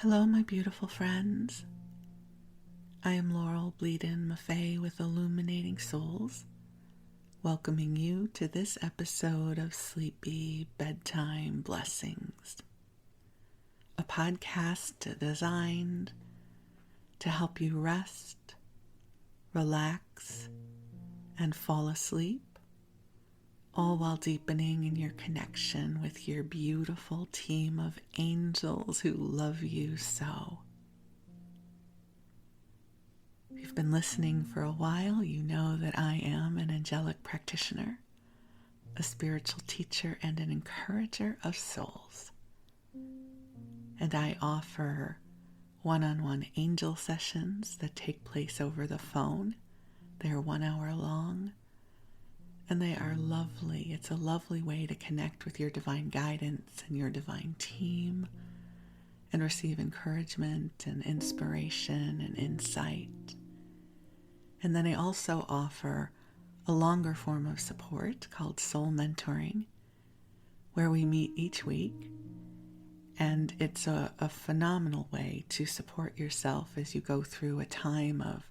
Hello, my beautiful friends. I am Laurel, Bleadon-Maffei with Illuminating Souls, welcoming you to this episode of Sleepy Bedtime Blessings, a podcast designed to help you rest, relax, and fall asleep, all while deepening in your connection with your beautiful team of angels who love you so. If you've been listening for a while, you know that I am an angelic practitioner, a spiritual teacher, and an encourager of souls. And I offer one-on-one angel sessions that take place over the phone. They are 1 hour long. And they are lovely. It's a lovely way to connect with your divine guidance and your divine team and receive encouragement and inspiration and insight. And then I also offer a longer form of support called soul mentoring, where we meet each week. And it's a phenomenal way to support yourself as you go through a time of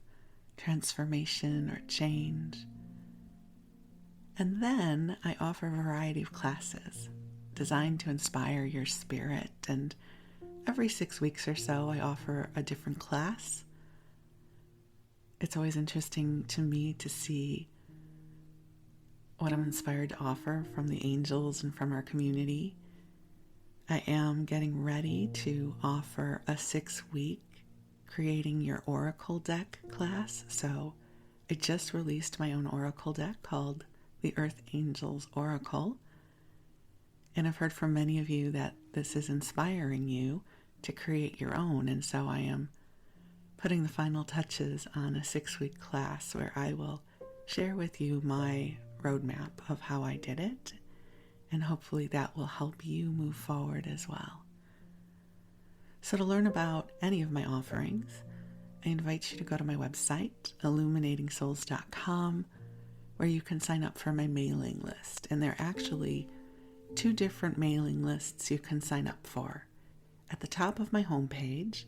transformation or change. And then I offer a variety of classes designed to inspire your spirit. And every 6 weeks or so, I offer a different class. It's always interesting to me to see what I'm inspired to offer from the angels and from our community. I am getting ready to offer a 6-week creating your oracle deck class. So I just released my own oracle deck called the Earth Angels Oracle. And I've heard from many of you that this is inspiring you to create your own. And so I am putting the final touches on a 6-week class where I will share with you my roadmap of how I did it. And hopefully that will help you move forward as well. So to learn about any of my offerings, I invite you to go to my website, illuminatingsouls.com, where you can sign up for my mailing list. And there are actually 2 different mailing lists you can sign up for. At the top of my homepage,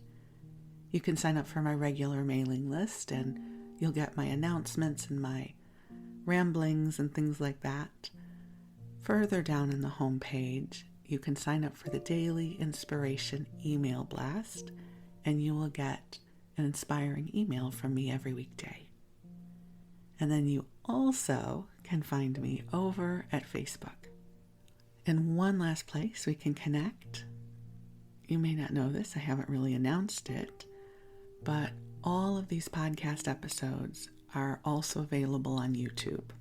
you can sign up for my regular mailing list, and you'll get my announcements and my ramblings and things like that. Further down in the homepage, you can sign up for the daily inspiration email blast, and you will get an inspiring email from me every weekday. And then you also can find me over at Facebook. And one last place we can connect. You may not know this, I haven't really announced it, but all of these podcast episodes are also available on YouTube.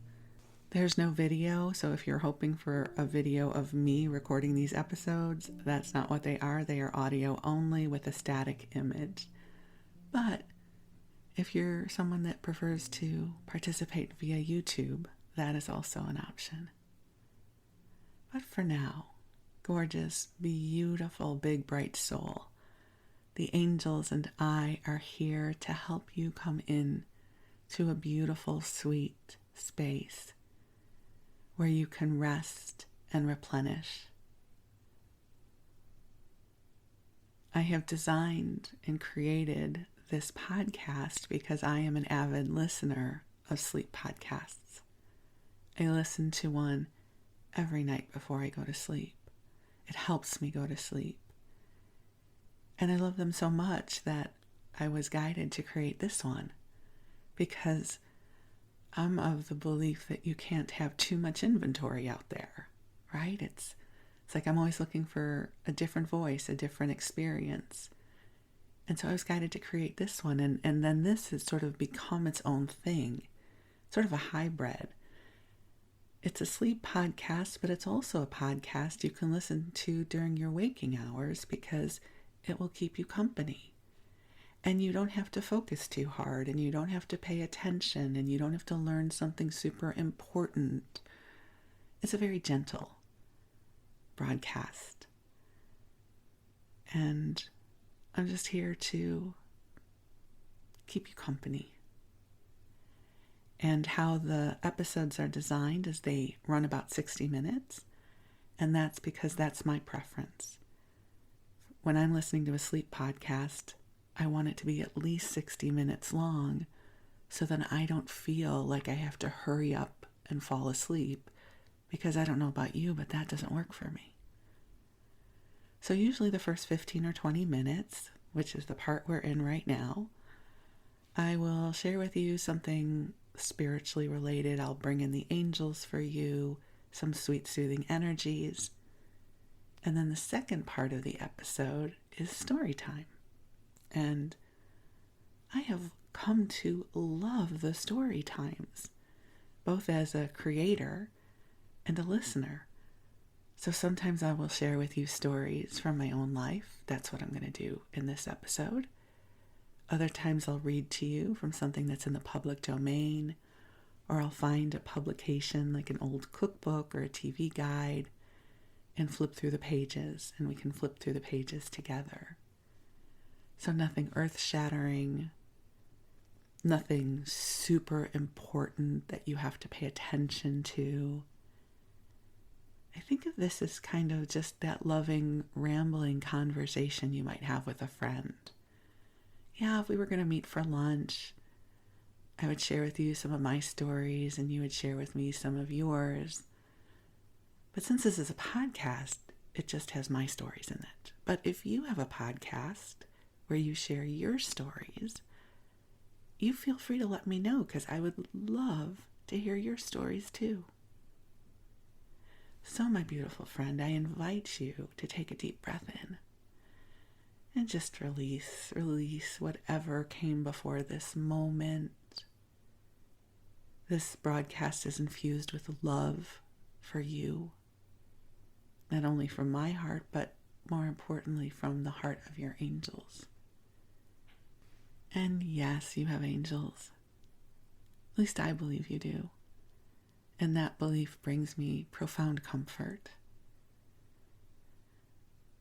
There's no video, so if you're hoping for a video of me recording these episodes, that's not what they are. They are audio only with a static image. But if you're someone that prefers to participate via YouTube, that is also an option. But for now, gorgeous, beautiful, big, bright soul, the angels and I are here to help you come in to a beautiful, sweet space where you can rest and replenish. I have designed and created this podcast because I am an avid listener of sleep podcasts. I listen to one every night before I go to sleep. It helps me go to sleep. And I love them so much that I was guided to create this one because I'm of the belief that you can't have too much inventory out there, right? It's like I'm always looking for a different voice, a different experience. And so I was guided to create this one. And then this has sort of become its own thing, sort of a hybrid. It's a sleep podcast, but it's also a podcast you can listen to during your waking hours because it will keep you company. And you don't have to focus too hard, and you don't have to pay attention, and you don't have to learn something super important. It's a very gentle broadcast. And I'm just here to keep you company. And how the episodes are designed is they run about 60 minutes, and that's because that's my preference. when I'm listening to a sleep podcast, I want it to be at least 60 minutes long so that I don't feel like I have to hurry up and fall asleep, because I don't know about you, but that doesn't work for me. So usually the first 15 or 20 minutes, which is the part we're in right now, I will share with you something spiritually related. I'll bring in the angels for you, some sweet soothing energies. And then the second part of the episode is story time. And I have come to love the story times, both as a creator and a listener. So sometimes I will share with you stories from my own life. That's what I'm going to do in this episode. Other times I'll read to you from something that's in the public domain, or I'll find a publication like an old cookbook or a TV guide and flip through the pages, and we can flip through the pages together. So nothing earth-shattering, nothing super important that you have to pay attention to. I think of this as kind of just that loving, rambling conversation you might have with a friend. Yeah, if we were going to meet for lunch, I would share with you some of my stories and you would share with me some of yours. But since this is a podcast, it just has my stories in it. But if you have a podcast where you share your stories, you feel free to let me know, because I would love to hear your stories too. So my beautiful friend, I invite you to take a deep breath in and just release whatever came before this moment. This broadcast is infused with love for you, not only from my heart, but more importantly from the heart of your angels. And yes, you have angels. At least I believe you do. And that belief brings me profound comfort.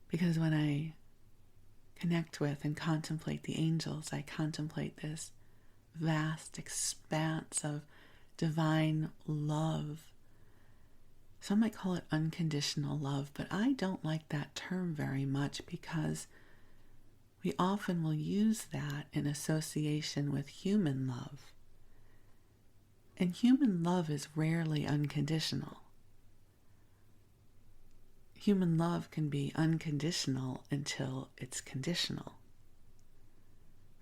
Because when I connect with and contemplate the angels, I contemplate this vast expanse of divine love. Some might call it unconditional love, but I don't like that term very much, because we often will use that in association with human love. And human love is rarely unconditional. Human love can be unconditional until it's conditional,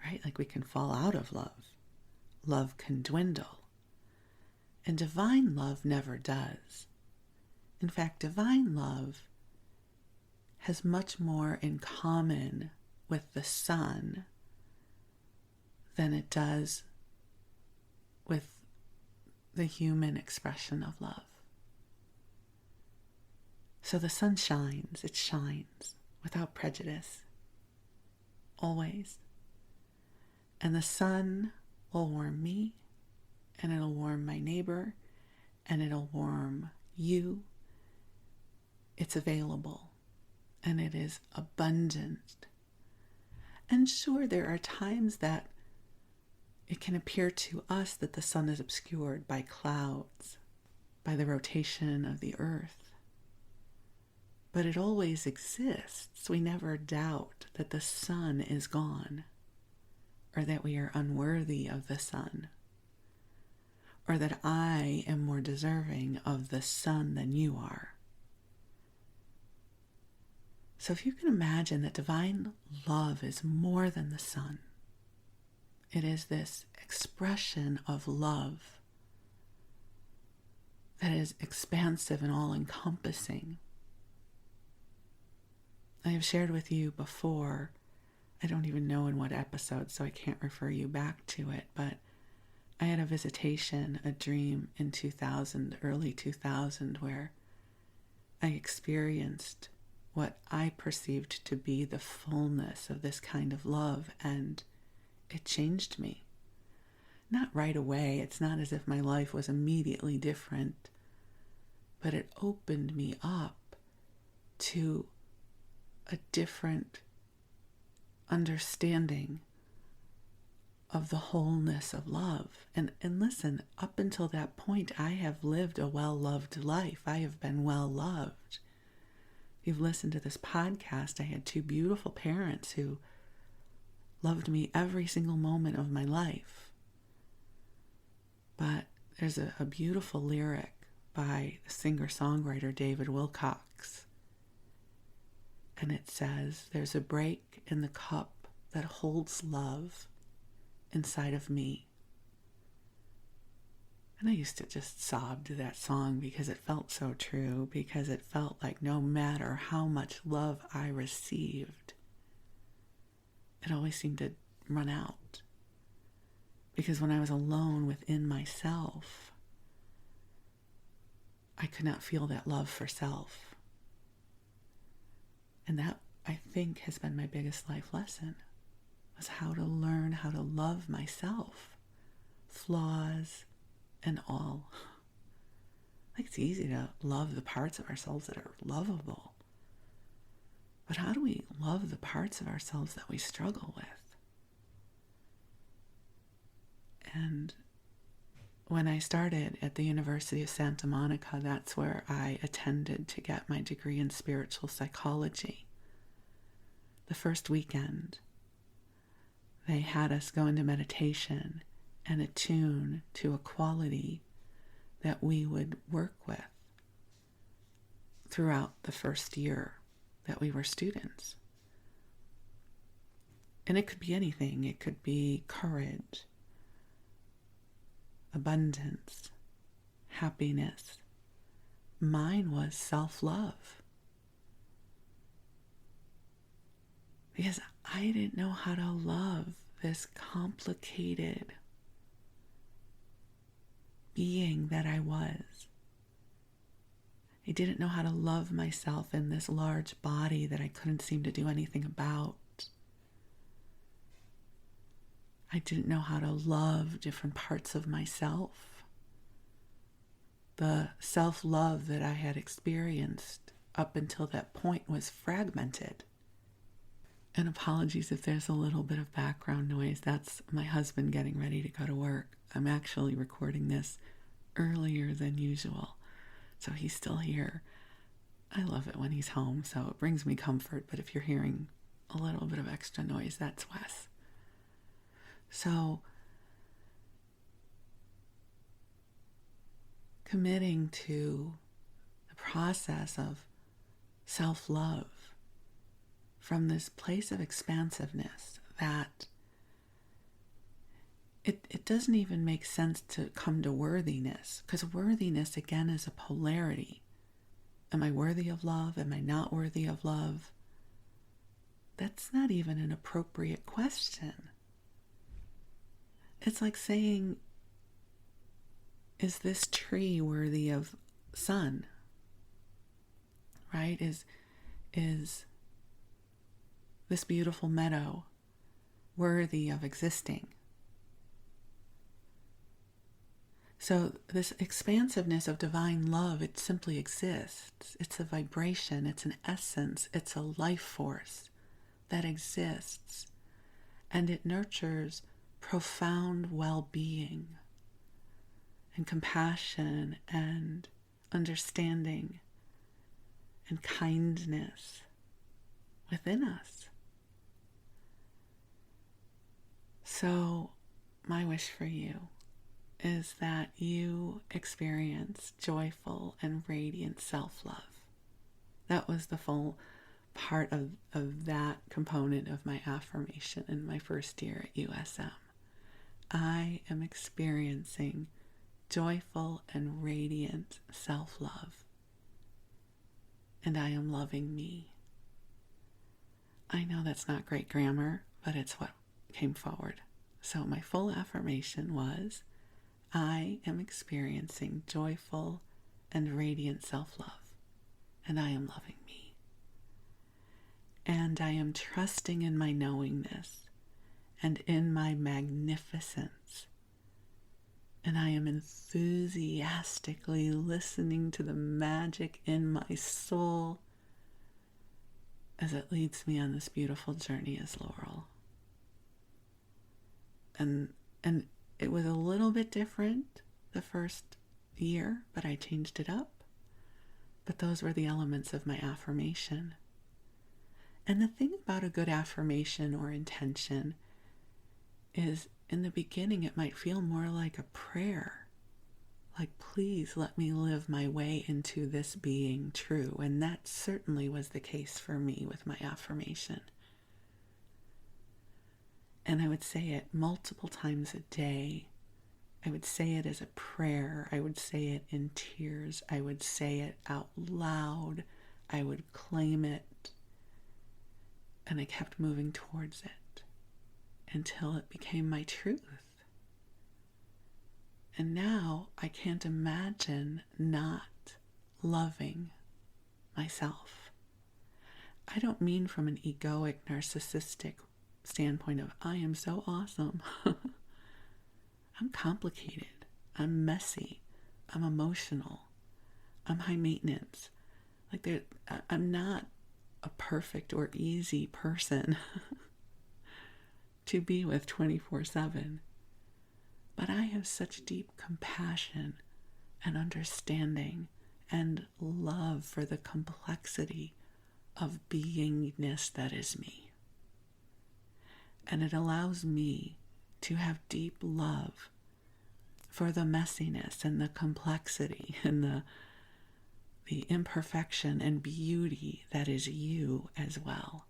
right? Like we can fall out of love. Love can dwindle. And divine love never does. In fact, divine love has much more in common with the sun than it does with the human expression of love. So the sun shines, it shines without prejudice, always. And the sun will warm me, and it'll warm my neighbor, and it'll warm you. It's available, and it is abundant. And sure, there are times that it can appear to us that the sun is obscured by clouds, by the rotation of the earth. But it always exists. We never doubt that the sun is gone, or that we are unworthy of the sun, or that I am more deserving of the sun than you are. So if you can imagine that divine love is more than the sun, it is this expression of love that is expansive and all-encompassing. I have shared with you before, I don't even know in what episode, so I can't refer you back to it, but I had a visitation, a dream in 2000, early 2000, where I experienced what I perceived to be the fullness of this kind of love, and it changed me. Not right away, it's not as if my life was immediately different, but it opened me up to a different understanding of the wholeness of love. And listen, up until that point, I have lived a well-loved life. I have been well-loved. If you've listened to this podcast, I had two beautiful parents who loved me every single moment of my life. But there's a beautiful lyric by the singer-songwriter David Wilcox. And it says, "There's a break in the cup that holds love inside of me." And I used to just sob to that song because it felt so true, because it felt like no matter how much love I received, it always seemed to run out. Because when I was alone within myself, I could not feel that love for self. And that, I think, has been my biggest life lesson, was how to learn how to love myself, flaws and all. Like, it's easy to love the parts of ourselves that are lovable. But how do we love the parts of ourselves that we struggle with? And when I started at the University of Santa Monica, that's where I attended to get my degree in spiritual psychology. The first weekend, they had us go into meditation and attune to a quality that we would work with throughout the first year that we were students. And it could be anything. It could be courage, abundance, happiness. Mine was self-love. Because I didn't know how to love this complicated being that I was. I didn't know how to love myself in this large body that I couldn't seem to do anything about. I didn't know how to love different parts of myself. The self-love that I had experienced up until that point was fragmented. And apologies if there's a little bit of background noise. That's my husband getting ready to go to work. I'm actually recording this earlier than usual, so he's still here. I love it when he's home, so it brings me comfort. But if you're hearing a little bit of extra noise, that's Wes. So, committing to the process of self-love from this place of expansiveness that it doesn't even make sense to come to worthiness, because worthiness, again, is a polarity. Am I worthy of love? Am I not worthy of love? That's not even an appropriate question. It's like saying, is this tree worthy of sun? Right? Is this beautiful meadow worthy of existing? So this expansiveness of divine love, it simply exists. It's a vibration, it's an essence, it's a life force that exists, and it nurtures profound well-being and compassion and understanding and kindness within us. So my wish for you is that you experience joyful and radiant self-love. That was the full part of that component of my affirmation in my first year at USM. I am experiencing joyful and radiant self-love, and I am loving me. I know that's not great grammar, but it's what came forward. So my full affirmation was, I am experiencing joyful and radiant self-love, and I am loving me. And I am trusting in my knowingness and in my magnificence. And I am enthusiastically listening to the magic in my soul as it leads me on this beautiful journey as Laurel. And it was a little bit different the first year, but I changed it up. But those were the elements of my affirmation. And the thing about a good affirmation or intention is, in the beginning, it might feel more like a prayer. Like, please let me live my way into this being true. And that certainly was the case for me with my affirmation. And I would say it multiple times a day. I would say it as a prayer. I would say it in tears. I would say it out loud. I would claim it. And I kept moving towards it until it became my truth. And now I can't imagine not loving myself. I don't mean from an egoic, narcissistic standpoint of, I am so awesome. I'm complicated. I'm messy. I'm emotional. I'm high maintenance. I'm not a perfect or easy person to be with 24/7. But I have such deep compassion and understanding and love for the complexity of beingness that is me. And it allows me to have deep love for the messiness and the complexity and the imperfection and beauty that is you as well.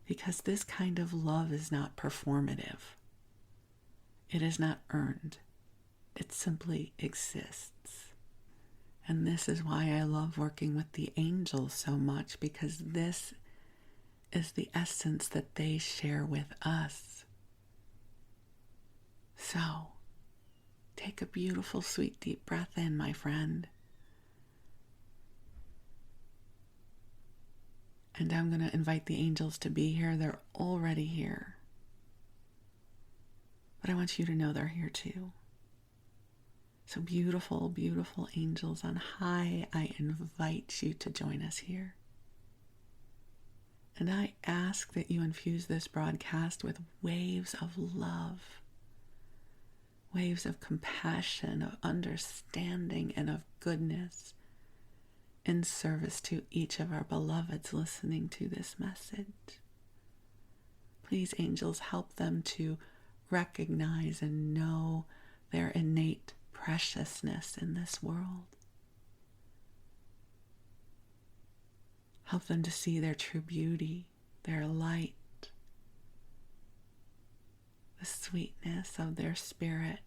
Because this kind of love is not performative. It is not earned. It simply exists. And this is why I love working with the angels so much, because this is the essence that they share with us. So, take a beautiful, sweet, deep breath in, my friend. And I'm going to invite the angels to be here. They're already here. But I want you to know they're here too. So beautiful, beautiful angels on high, I invite you to join us here. And I ask that you infuse this broadcast with waves of love, waves of compassion, of understanding, and of goodness in service to each of our beloveds listening to this message. Please, angels, help them to recognize and know their innate preciousness in this world. Help them to see their true beauty, their light, the sweetness of their spirit.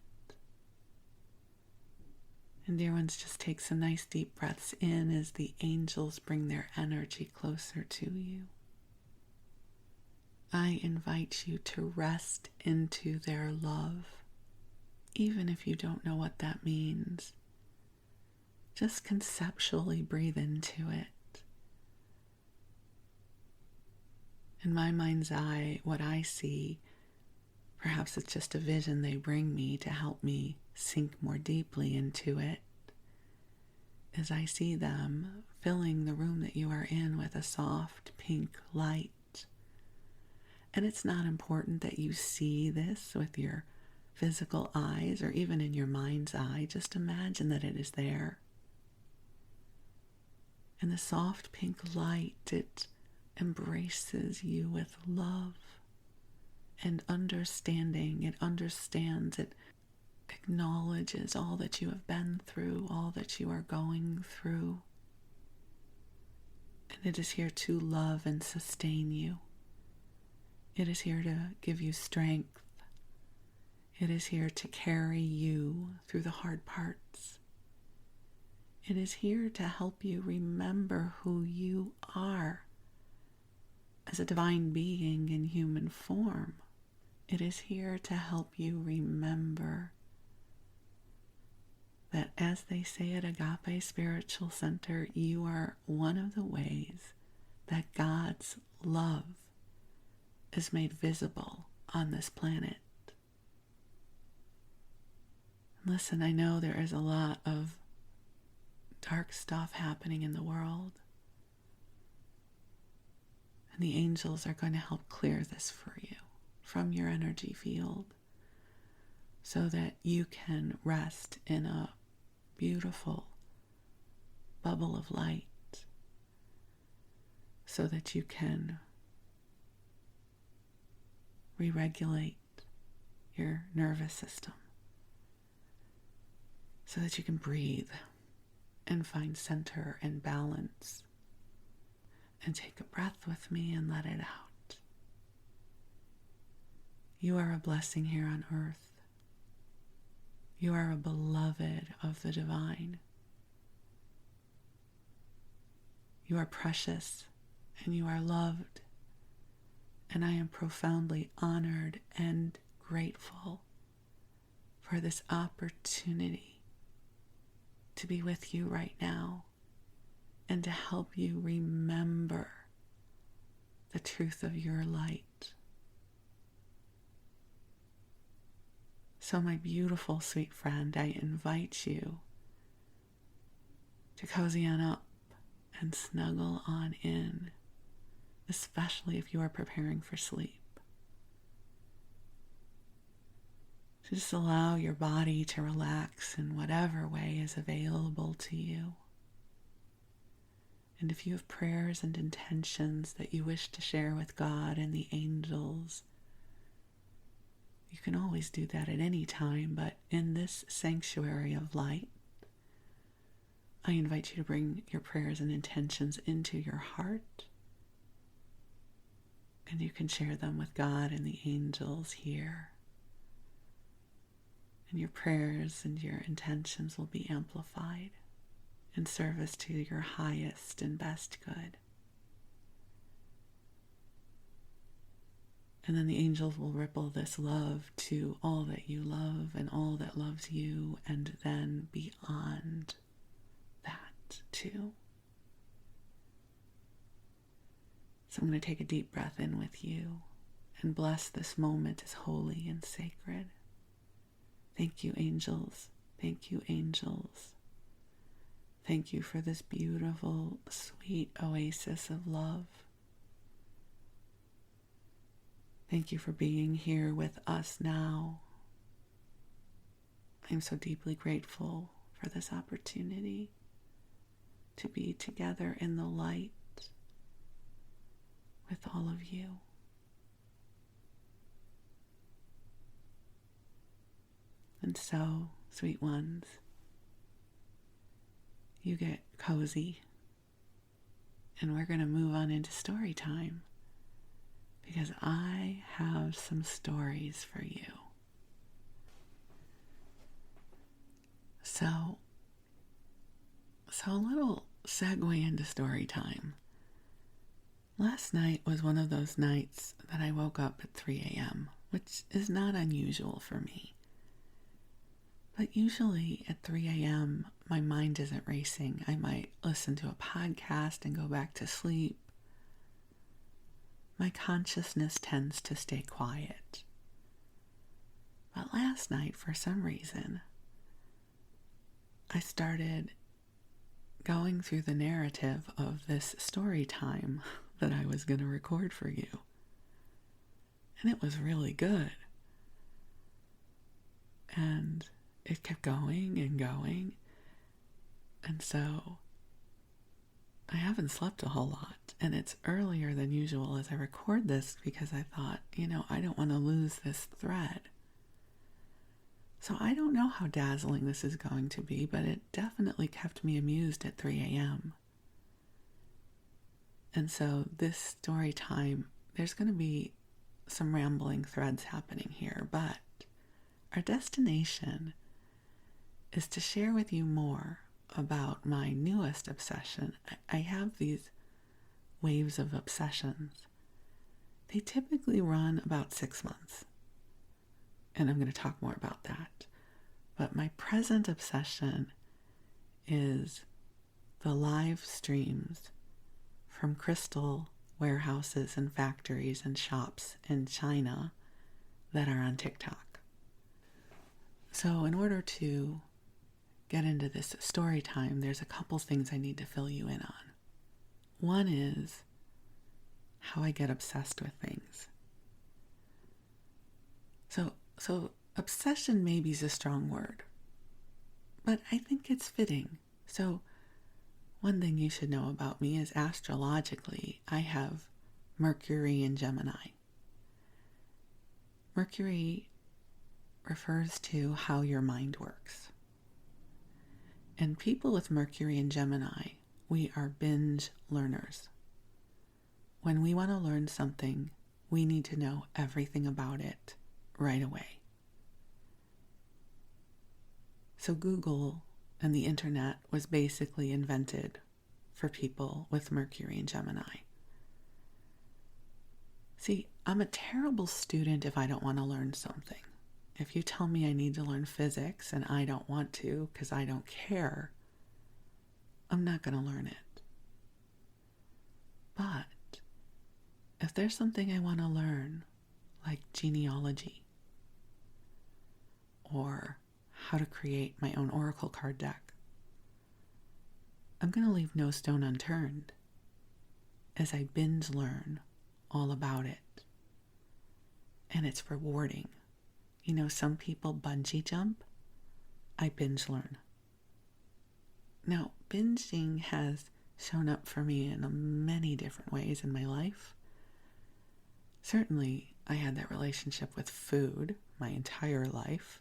And dear ones, just take some nice deep breaths in as the angels bring their energy closer to you. I invite you to rest into their love, even if you don't know what that means. Just conceptually breathe into it. In my mind's eye, what I see, perhaps it's just a vision they bring me to help me sink more deeply into it, as I see them filling the room that you are in with a soft pink light. And it's not important that you see this with your physical eyes or even in your mind's eye. Just imagine that it is there. And the soft pink light, it embraces you with love and understanding. It understands, it acknowledges all that you have been through, all that you are going through. And it is here to love and sustain you. It is here to give you strength. It is here to carry you through the hard parts. It is here to help you remember who you are as a divine being in human form. It is here to help you remember that, as they say at Agape Spiritual Center, you are one of the ways that God's love is made visible on this planet. Listen, I know there is a lot of dark stuff happening in the world, and the angels are going to help clear this for you from your energy field so that you can rest in a beautiful, bubble of light so that you can re-regulate your nervous system, so that you can breathe and find center and balance. And take a breath with me and let it out. You are a blessing here on earth. You are a beloved of the divine. You are precious and you are loved. And I am profoundly honored and grateful for this opportunity to be with you right now and to help you remember the truth of your light. So, my beautiful, sweet friend, I invite you to cozy on up and snuggle on in, especially if you are preparing for sleep. So just allow your body to relax in whatever way is available to you. And if you have prayers and intentions that you wish to share with God and the angels, you can always do that at any time, but in this sanctuary of light, I invite you to bring your prayers and intentions into your heart, and you can share them with God and the angels here. And your prayers and your intentions will be amplified in service to your highest and best good. And then the angels will ripple this love to all that you love and all that loves you, and then beyond that too. So I'm going to take a deep breath in with you and bless this moment as holy and sacred. Thank you, angels. Thank you, angels. Thank you for this beautiful, sweet oasis of love. Thank you for being here with us now. I'm so deeply grateful for this opportunity to be together in the light with all of you. And so, sweet ones, you get cozy, and we're going to move on into story time, because I have some stories for you. So a little segue into story time. Last night was one of those nights that I woke up at 3 a.m., which is not unusual for me. But usually at 3 a.m., my mind isn't racing. I might listen to a podcast and go back to sleep. My consciousness tends to stay quiet. But last night, for some reason, I started going through the narrative of this story time that I was going to record for you. And it was really good. And it kept going and going. And so I haven't slept a whole lot. And it's earlier than usual as I record this, because I thought, I don't want to lose this thread. So I don't know how dazzling this is going to be, but it definitely kept me amused at 3 a.m. And so this story time, there's going to be some rambling threads happening here, but our destination is to share with you more about my newest obsession. I have these waves of obsessions. They typically run about 6 months. And I'm going to talk more about that. But my present obsession is the live streams from crystal warehouses and factories and shops in China that are on TikTok. So in order to get into this story time, there's a couple things I need to fill you in on. One is how I get obsessed with things. So obsession maybe is a strong word, but I think it's fitting. So One thing you should know about me is astrologically, I have Mercury in Gemini. Mercury refers to how your mind works. And people with Mercury in Gemini, we are binge learners. When we want to learn something, we need to know everything about it right away. So Google and the internet was basically invented for people with Mercury and Gemini. See, I'm a terrible student if I don't want to learn something. If you tell me I need to learn physics and I don't want to because I don't care, I'm not going to learn it. But if there's something I want to learn, like genealogy or how to create my own oracle card deck, I'm going to leave no stone unturned as I binge learn all about it. And it's rewarding. You know, some people bungee jump. I binge learn. Now, binging has shown up for me in many different ways in my life. Certainly, I had that relationship with food my entire life.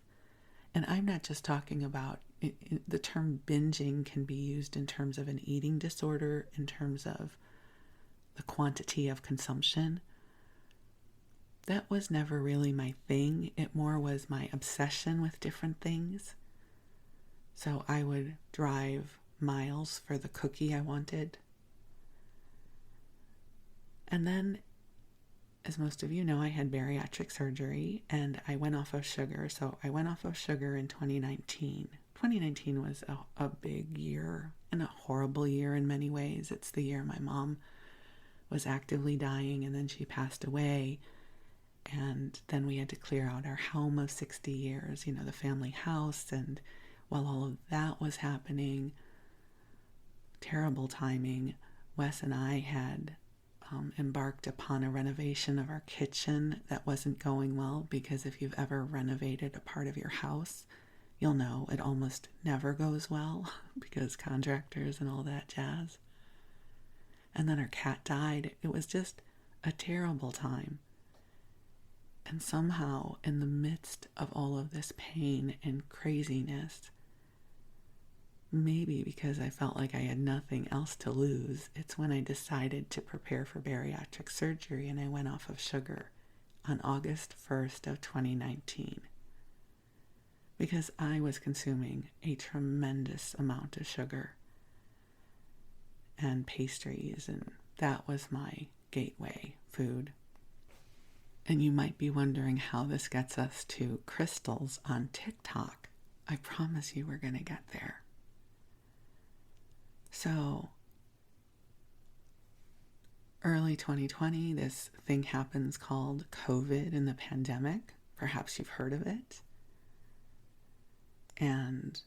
And I'm not just talking about, the term binging can be used in terms of an eating disorder, in terms of the quantity of consumption. That was never really my thing. It more was my obsession with different things. So I would drive miles for the cookie I wanted. And then, as most of you know, I had bariatric surgery and I went off of sugar. So I went off of sugar in 2019. 2019 was a big year and a horrible year in many ways. It's the year my mom was actively dying and then she passed away. And then we had to clear out our home of 60 years, you know, the family house. And while all of that was happening, terrible timing, Wes and I had embarked upon a renovation of our kitchen that wasn't going well, because if you've ever renovated a part of your house, you'll know it almost never goes well because contractors and all that jazz. And then our cat died. It was just a terrible time. And somehow, in the midst of all of this pain and craziness, maybe because I felt like I had nothing else to lose, it's when I decided to prepare for bariatric surgery and I went off of sugar on August 1st of 2019. Because I was consuming a tremendous amount of sugar and pastries, and that was my gateway food. And you might be wondering how this gets us to crystals on TikTok. I promise you we're going to get there. So, early 2020, this thing happens called COVID and the pandemic. Perhaps you've heard of it. And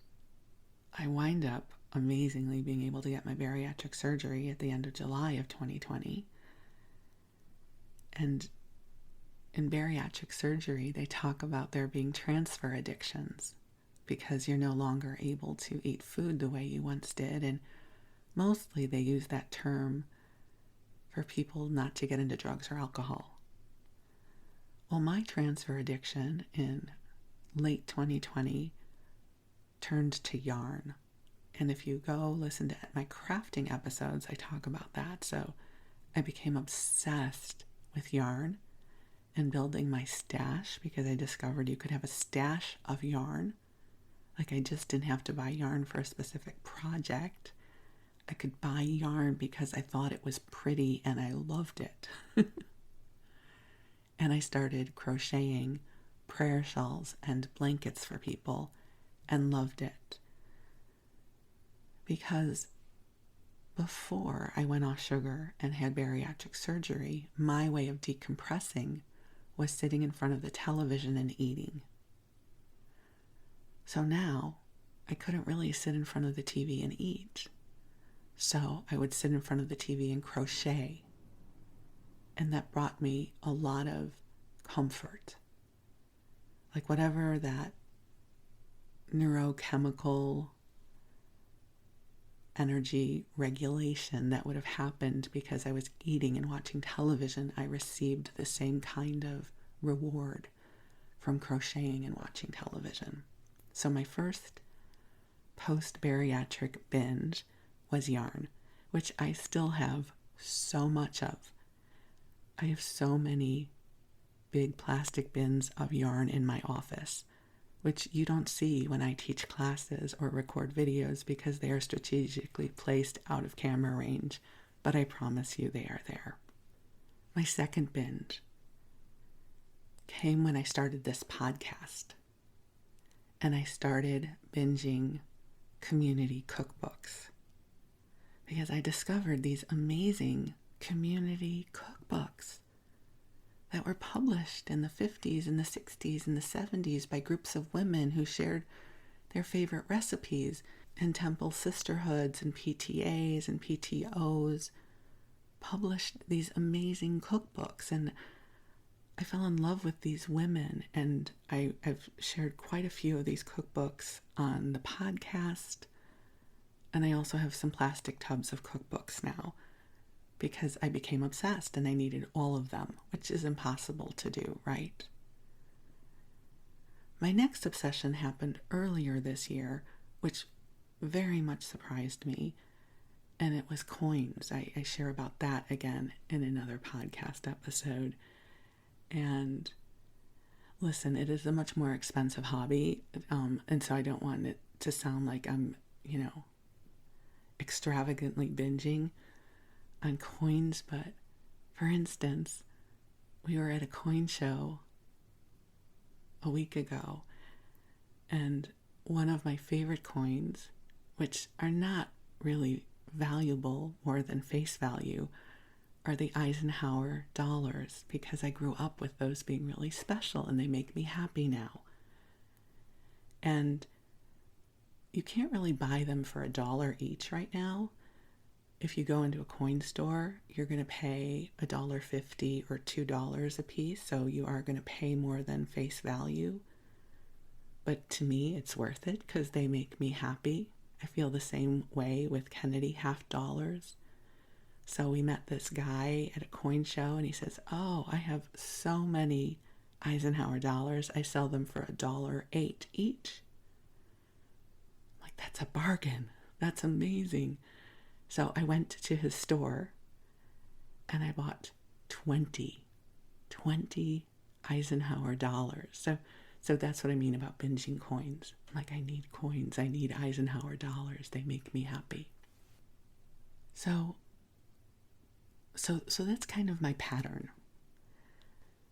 I wind up amazingly being able to get my bariatric surgery at the end of July of 2020. And in bariatric surgery, they talk about there being transfer addictions because you're no longer able to eat food the way you once did. And mostly they use that term for people not to get into drugs or alcohol. Well, my transfer addiction in late 2020 turned to yarn. And if you go listen to my crafting episodes, I talk about that. So I became obsessed with yarn and building my stash because I discovered you could have a stash of yarn. Like, I just didn't have to buy yarn for a specific project. I could buy yarn because I thought it was pretty and I loved it. And I started crocheting prayer shawls and blankets for people and loved it. Because before I went off sugar and had bariatric surgery, my way of decompressing was sitting in front of the television and eating. So now I couldn't really sit in front of the TV and eat. So I would sit in front of the TV and crochet. And that brought me a lot of comfort. Like whatever that neurochemical energy regulation that would have happened because I was eating and watching television, I received the same kind of reward from crocheting and watching television. So my first post-bariatric binge was yarn, which I still have so much of. I have so many big plastic bins of yarn in my office, which you don't see when I teach classes or record videos because they are strategically placed out of camera range, but I promise you they are there. My second binge came when I started this podcast, and I started binging community cookbooks because I discovered these amazing community cookbooks that were published in the 50s and the 60s and the 70s by groups of women who shared their favorite recipes, and temple sisterhoods and PTAs and PTOs published these amazing cookbooks. And I fell in love with these women, and I've shared quite a few of these cookbooks on the podcast, and I also have some plastic tubs of cookbooks now, because I became obsessed and I needed all of them, which is impossible to do, right? My next obsession happened earlier this year, which very much surprised me, and it was coins. I share about that again in another podcast episode. And listen, it is a much more expensive hobby, and so I don't want it to sound like I'm, extravagantly binging on coins, but for instance, we were at a coin show a week ago, and one of my favorite coins, which are not really valuable more than face value, are the Eisenhower dollars, because I grew up with those being really special and they make me happy now. And you can't really buy them for $1 each right now. If you go into a coin store, you're going to pay $1.50 or $2 a piece, so you are going to pay more than face value. But to me, it's worth it because they make me happy. I feel the same way with Kennedy $50. So we met this guy at a coin show, and he says, "Oh, I have so many Eisenhower dollars. I sell them for $1.08 each." I'm like, that's a bargain. That's amazing. So I went to his store and I bought 20 Eisenhower dollars. So that's what I mean about binging coins. Like, I need coins. I need Eisenhower dollars. They make me happy. So that's kind of my pattern.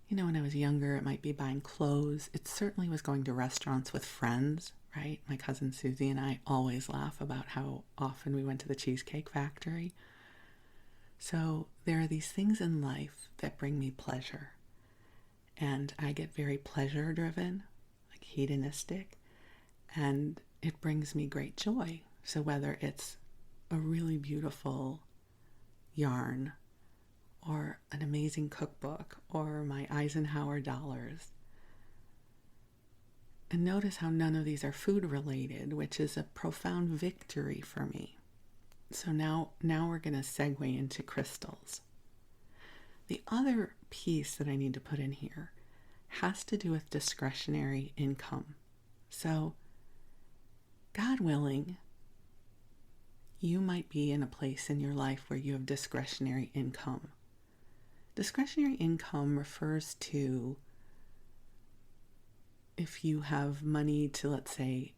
When I was younger, it might be buying clothes. It certainly was going to restaurants with friends, right? My cousin Susie and I always laugh about how often we went to the Cheesecake Factory. So there are these things in life that bring me pleasure. And I get very pleasure-driven, like hedonistic, and it brings me great joy. So whether it's a really beautiful yarn, or an amazing cookbook, or my Eisenhower dollars. And notice how none of these are food related, which is a profound victory for me. So now we're going to segue into crystals. The other piece that I need to put in here has to do with discretionary income. So, God willing, you might be in a place in your life where you have discretionary income. Discretionary income refers to if you have money to, let's say,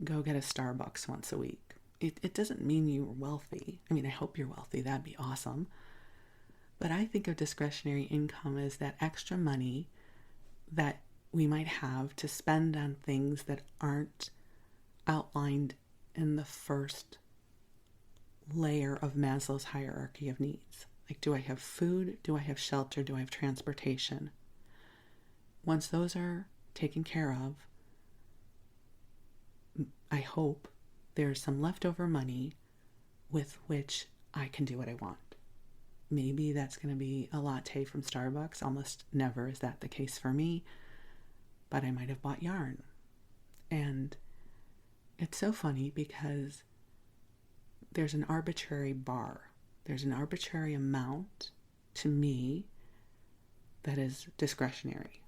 go get a Starbucks once a week. It doesn't mean you're wealthy. I mean, I hope you're wealthy. That'd be awesome. But I think of discretionary income as that extra money that we might have to spend on things that aren't outlined in the first layer of Maslow's hierarchy of needs. Like, do I have food? Do I have shelter? Do I have transportation? Once those are taken care of, I hope there's some leftover money with which I can do what I want. Maybe that's going to be a latte from Starbucks. Almost never is that the case for me. But I might have bought yarn. And it's so funny because there's an arbitrary bar. There's an arbitrary amount to me that is discretionary.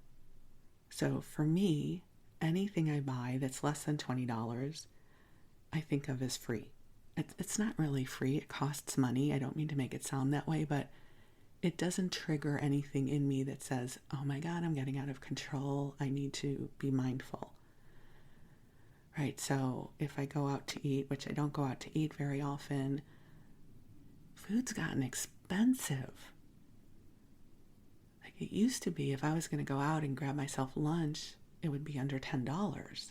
So for me, anything I buy that's less than $20, I think of as free. It's not really free. It costs money. I don't mean to make it sound that way, but it doesn't trigger anything in me that says, oh my God, I'm getting out of control. I need to be mindful. Right? So if I go out to eat, which I don't go out to eat very often, food's gotten expensive. Like it used to be, if I was going to go out and grab myself lunch, it would be under $10.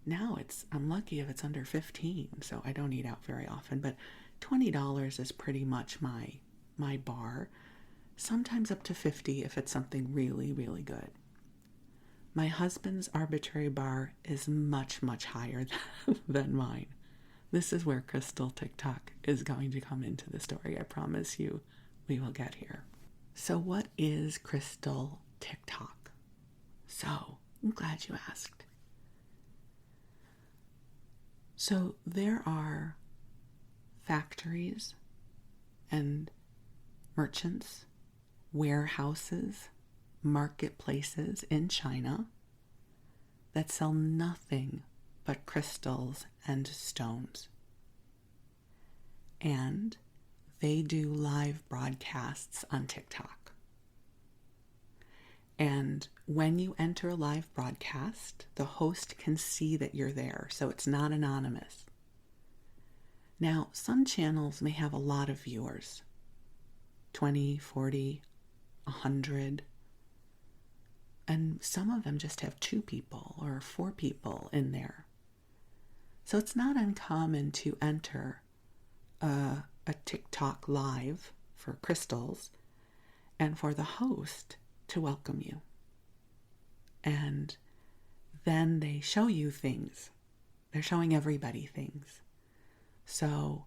Now I'm lucky if it's under 15, so I don't eat out very often, but $20 is pretty much my bar. Sometimes up to 50 if it's something really, really good. My husband's arbitrary bar is much, much higher than mine. This is where Crystal TikTok is going to come into the story. I promise you we will get here. So what is Crystal TikTok? So I'm glad you asked. So there are factories and merchants, warehouses, marketplaces in China that sell nothing but crystals and stones. And they do live broadcasts on TikTok. And when you enter a live broadcast, the host can see that you're there, so it's not anonymous. Now, some channels may have a lot of viewers, 20, 40, 100, and some of them just have 2 people or 4 people in there. So it's not uncommon to enter a TikTok live for crystals and for the host to welcome you. And then they show you things. They're showing everybody things. So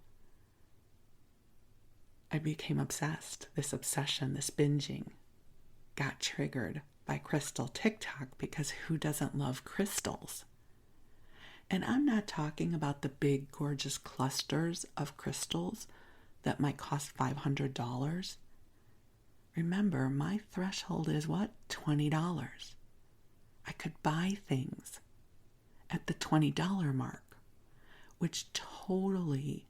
I became obsessed. This obsession, this binging got triggered by Crystal TikTok because who doesn't love crystals? And I'm not talking about the big, gorgeous clusters of crystals that might cost $500. Remember, my threshold is what? $20. I could buy things at the $20 mark, which totally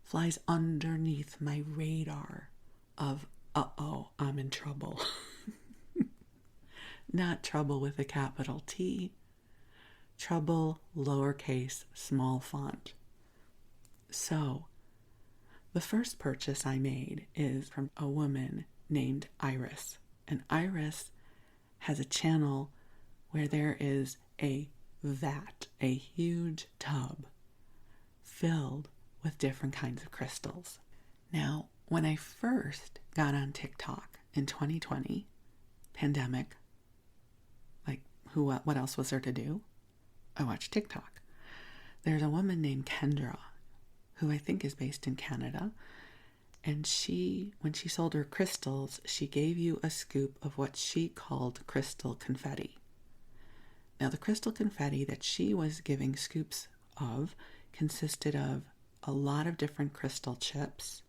flies underneath my radar of, uh-oh, I'm in trouble. Not trouble with a capital T, trouble, lowercase, small font. So, the first purchase I made is from a woman named Iris. And Iris has a channel where there is a vat, a huge tub filled with different kinds of crystals. Now, when I first got on TikTok in 2020, pandemic, like what else was there to do? I watched TikTok. There's a woman named Kendra, who I think is based in Canada. And when she sold her crystals, she gave you a scoop of what she called crystal confetti. Now, the crystal confetti that she was giving scoops of consisted of a lot of different crystal chips,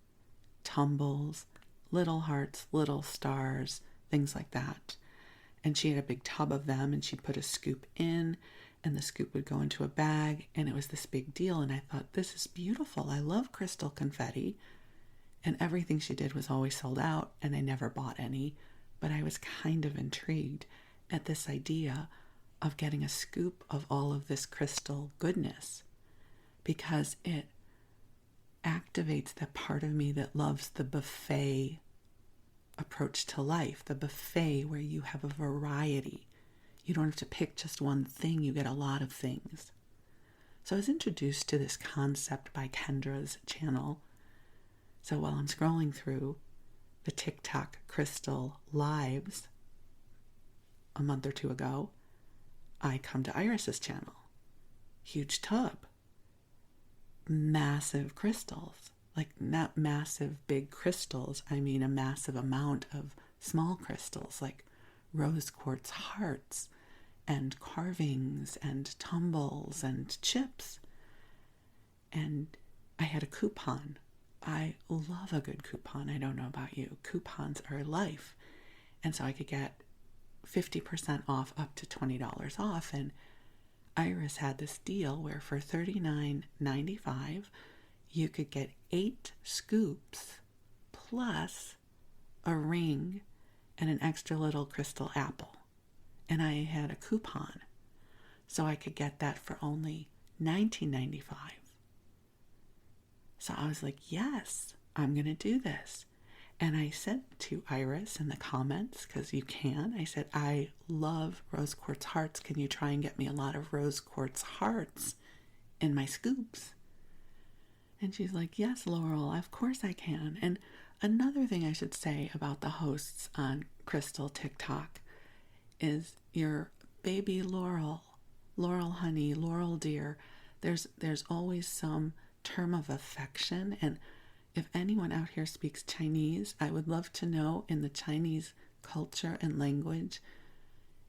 tumbles, little hearts, little stars, things like that. And she had a big tub of them, and she'd put a scoop in, and the scoop would go into a bag, and it was this big deal. And I thought, this is beautiful. I love crystal confetti. And everything she did was always sold out, and I never bought any. But I was kind of intrigued at this idea of getting a scoop of all of this crystal goodness, because it activates that part of me that loves the buffet approach to life, the buffet where you have a variety. You don't have to pick just one thing, you get a lot of things. So I was introduced to this concept by Kendra's channel. So while I'm scrolling through the TikTok crystal lives a month or 2 ago, I come to Iris's channel. Huge tub. Massive crystals. Like not massive big crystals, I mean a massive amount of small crystals like rose quartz hearts and carvings and tumbles and chips. And I had a coupon. I love a good coupon. I don't know about you. Coupons are life. And so I could get 50% off up to $20 off. And Iris had this deal where for $39.95, you could get 8 scoops plus a ring and an extra little crystal apple. And I had a coupon, so I could get that for only $19.95. So I was like, yes, I'm going to do this. And I said to Iris in the comments, because you can, I said, I love rose quartz hearts. Can you try and get me a lot of rose quartz hearts in my scoops? And she's like, yes, Laurel, of course I can. And another thing I should say about the hosts on Crystal TikTok is your baby Laurel, Laurel honey, Laurel dear. There's always some term of affection. And if anyone out here speaks Chinese, I would love to know, in the Chinese culture and language,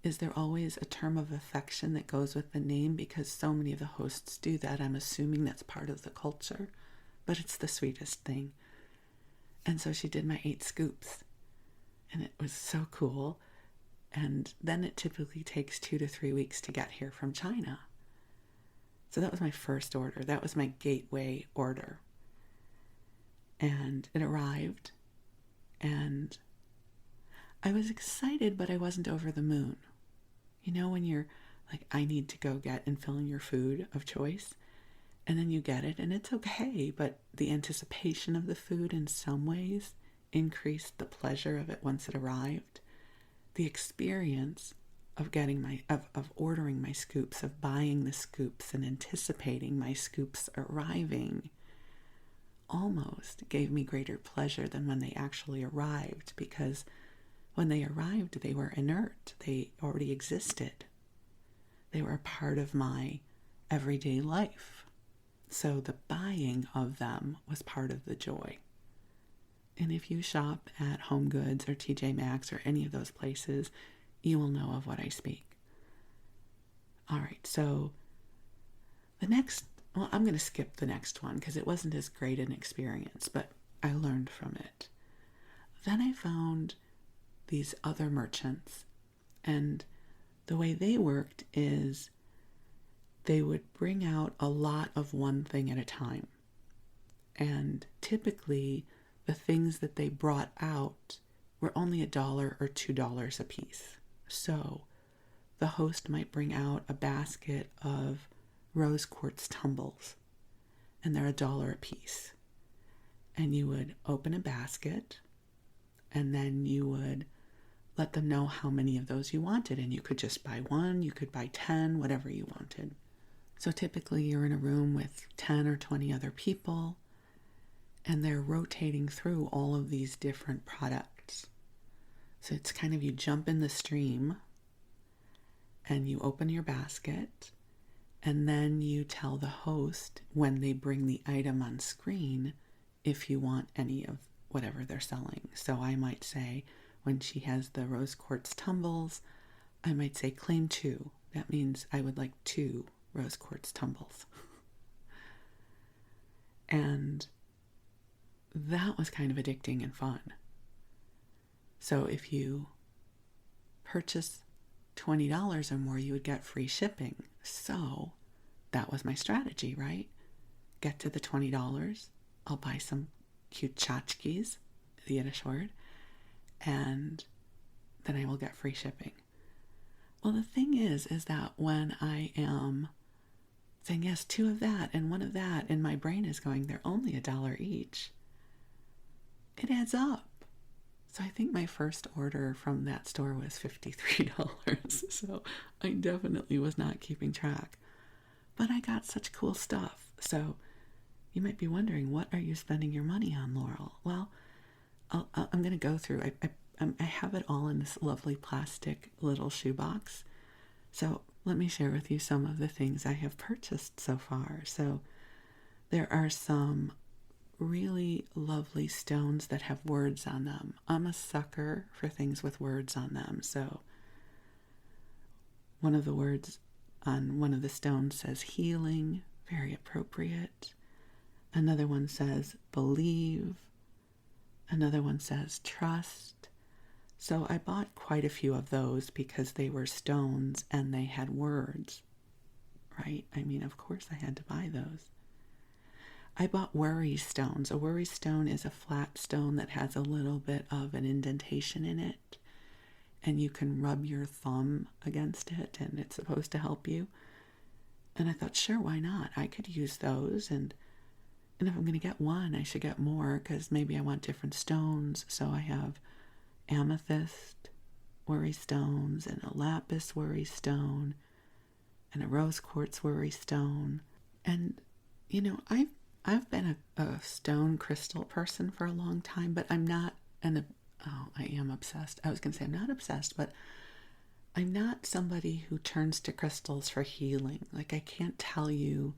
is there always a term of affection that goes with the name? Because so many of the hosts do that. I'm assuming that's part of the culture, but it's the sweetest thing. And so she did my 8 scoops, and it was so cool. And then it typically takes 2 to 3 weeks to get here from China. So that was my first order. That was my gateway order. And it arrived, and I was excited, but I wasn't over the moon. You know, when you're like, I need to go get and fill in your food of choice, and then you get it, and it's okay, but the anticipation of the food in some ways increased the pleasure of it once it arrived. The experience of getting of ordering my scoops, of buying the scoops and anticipating my scoops arriving, almost gave me greater pleasure than when they actually arrived, because when they arrived, they were inert. They already existed. They were a part of my everyday life. So the buying of them was part of the joy. And if you shop at Home Goods or TJ Maxx or any of those places, you will know of what I speak. All right, so the next, well, I'm going to skip the next one because it wasn't as great an experience, but I learned from it. Then I found these other merchants, and the way they worked is they would bring out a lot of one thing at a time. And typically the things that they brought out were only $1 or $2 a piece. So the host might bring out a basket of rose quartz tumbles, and they're $1 a piece. And you would open a basket, and then you would let them know how many of those you wanted. And you could just buy 1, you could buy 10, whatever you wanted. So typically you're in a room with 10 or 20 other people, and they're rotating through all of these different products. So it's kind of, you jump in the stream and you open your basket, and then you tell the host when they bring the item on screen if you want any of whatever they're selling. So I might say, when she has the rose quartz tumbles, I might say claim 2. That means I would like 2 rose quartz tumbles. And that was kind of addicting and fun. So if you purchase $20 or more, you would get free shipping. So that was my strategy, right? Get to the $20. I'll buy some cute tchotchkes, the Yiddish word, and then I will get free shipping. Well, the thing is that when I am saying, yes, 2 of that and 1 of that, and my brain is going, they're only $1 each, it adds up. So I think my first order from that store was $53. So I definitely was not keeping track. But I got such cool stuff. So you might be wondering, what are you spending your money on, Laurel? Well, I'm going to go through. I have it all in this lovely plastic little shoebox. So let me share with you some of the things I have purchased so far. So there are some really lovely stones that have words on them. I'm a sucker for things with words on them. So one of the words on one of the stones says healing, very appropriate. Another one says believe. Another one says trust. So I bought quite a few of those because they were stones and they had words, right? I mean, of course I had to buy those. I bought worry stones. A worry stone is a flat stone that has a little bit of an indentation in it, and you can rub your thumb against it, and it's supposed to help you. And I thought, sure, why not? I could use those, and if I'm going to get one, I should get more, because maybe I want different stones. So I have amethyst worry stones, and a lapis worry stone, and a rose quartz worry stone. And, I've been a stone crystal person for a long time, but I'm not I am obsessed. I was going to say I'm not obsessed, but I'm not somebody who turns to crystals for healing. Like, I can't tell you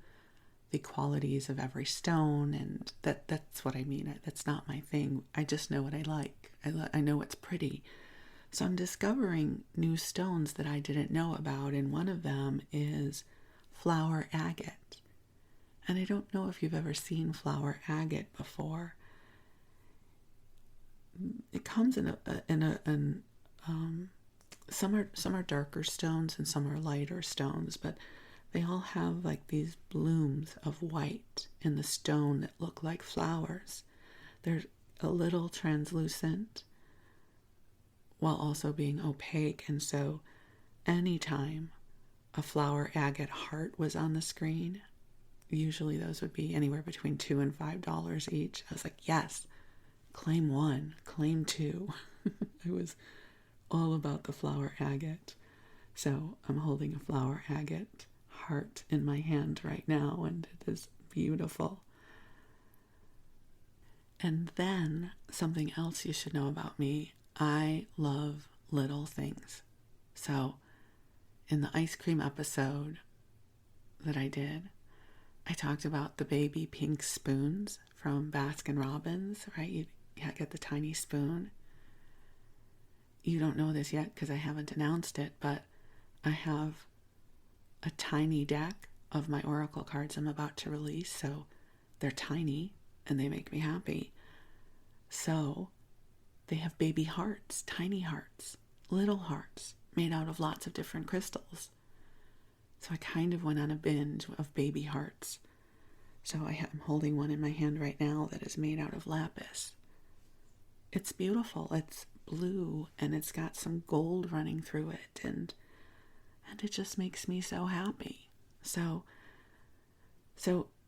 the qualities of every stone, and that's what I mean. That's not my thing. I just know what I like. I know what's pretty. So I'm discovering new stones that I didn't know about, and one of them is flower agate. And I don't know if you've ever seen flower agate before. It comes some are darker stones and some are lighter stones, but they all have like these blooms of white in the stone that look like flowers. They're a little translucent while also being opaque, and so anytime a flower agate heart was on the screen, usually those would be anywhere between $2 and $5 each. I was like, yes, claim one, claim two. I was all about the flower agate. So I'm holding a flower agate heart in my hand right now, and it is beautiful. And then something else you should know about me. I love little things. So in the ice cream episode that I did, I talked about the baby pink spoons from Baskin-Robbins, right? You get the tiny spoon. You don't know this yet because I haven't announced it, but I have a tiny deck of my oracle cards I'm about to release. So they're tiny and they make me happy. So they have baby hearts, tiny hearts, little hearts made out of lots of different crystals. So I kind of went on a binge of baby hearts. So I'm holding one in my hand right now that is made out of lapis. It's beautiful. It's blue and it's got some gold running through it, and it just makes me so happy. So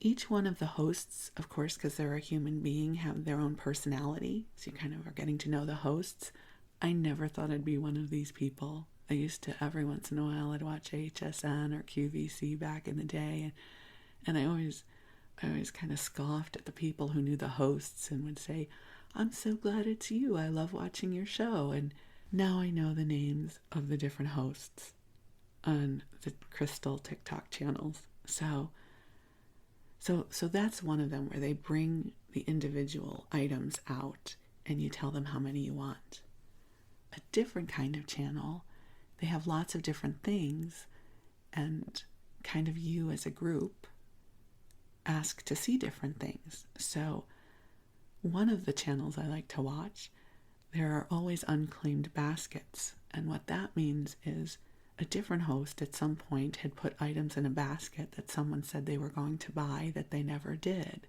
each one of the hosts, of course, because they're a human being, have their own personality. So you kind of are getting to know the hosts. I never thought I'd be one of these people. I used to, every once in a while, I'd watch HSN or QVC back in the day, and I always kind of scoffed at the people who knew the hosts and would say, I'm so glad it's you. I love watching your show. And now I know the names of the different hosts on the Crystal TikTok channels. So that's one of them, where they bring the individual items out and you tell them how many you want. A different kind of channel, they have lots of different things, and kind of you as a group ask to see different things. So one of the channels I like to watch, there are always unclaimed baskets. And what that means is a different host at some point had put items in a basket that someone said they were going to buy that they never did.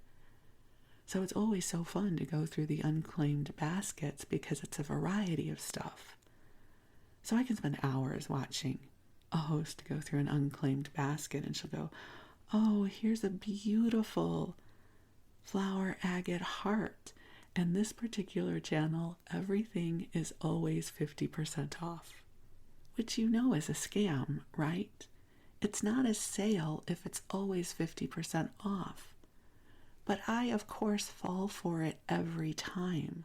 So it's always so fun to go through the unclaimed baskets because it's a variety of stuff. So I can spend hours watching a host go through an unclaimed basket, and she'll go, oh, here's a beautiful flower agate heart. And this particular channel, everything is always 50% off, which you know is a scam, right? It's not a sale if it's always 50% off. But I, of course, fall for it every time.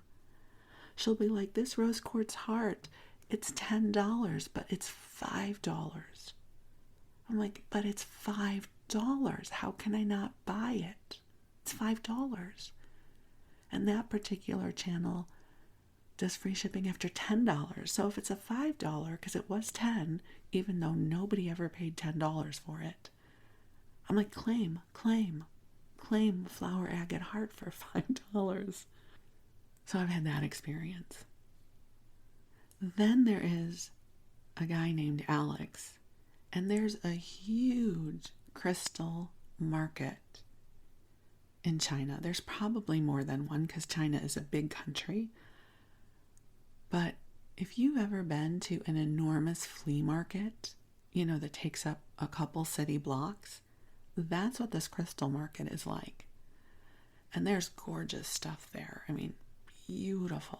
She'll be like, this rose quartz heart, it's $10, but it's $5. I'm like, but it's $5. How can I not buy it? It's $5. And that particular channel does free shipping after $10. So if it's a $5, because it was $10, even though nobody ever paid $10 for it, I'm like, claim. claim flower agate heart for $5. So I've had that experience. Then there is a guy named Alex, and there's a huge crystal market in China. There's probably more than one because China is a big country. But if you've ever been to an enormous flea market, that takes up a couple city blocks, that's what this crystal market is like. And there's gorgeous stuff there. I mean, beautiful.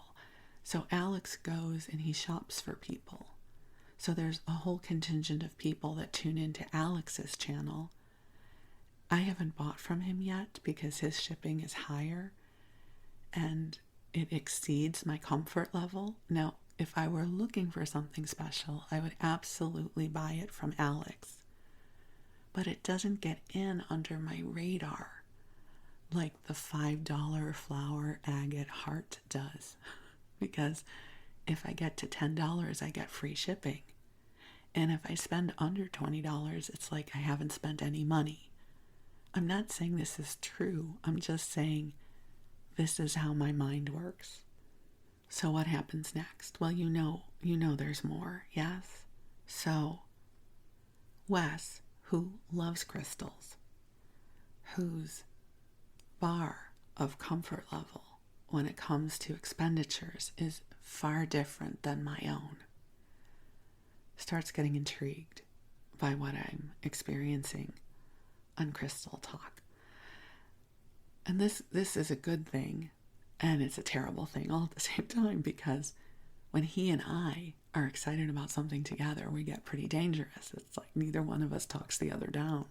So Alex goes and he shops for people. So there's a whole contingent of people that tune into Alex's channel. I haven't bought from him yet because his shipping is higher and it exceeds my comfort level. Now, if I were looking for something special, I would absolutely buy it from Alex. But it doesn't get in under my radar like the $5 flower agate heart does. Because if I get to $10, I get free shipping. And if I spend under $20, it's like I haven't spent any money. I'm not saying this is true. I'm just saying this is how my mind works. So what happens next? Well, you know there's more, yes? So Wes, who loves crystals, whose bar of comfort level when it comes to expenditures is far different than my own, starts getting intrigued by what I'm experiencing on Crystal Talk. And this is a good thing, and it's a terrible thing all at the same time, because when he and I are excited about something together, we get pretty dangerous. It's like neither one of us talks the other down.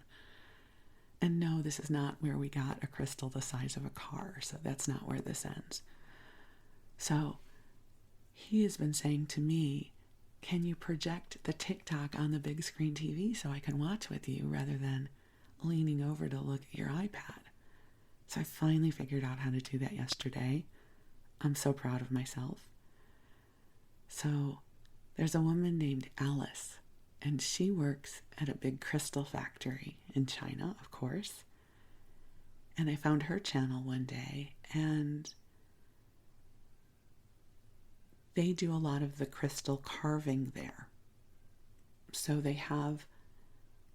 And no, this is not where we got a crystal the size of a car, so that's not where this ends. So he has been saying to me, can you project the TikTok on the big screen TV so I can watch with you rather than leaning over to look at your iPad? So I finally figured out how to do that yesterday. I'm so proud of myself. So there's a woman named Alice, and she works at a big crystal factory in China, of course. And I found her channel one day, and they do a lot of the crystal carving there. So they have,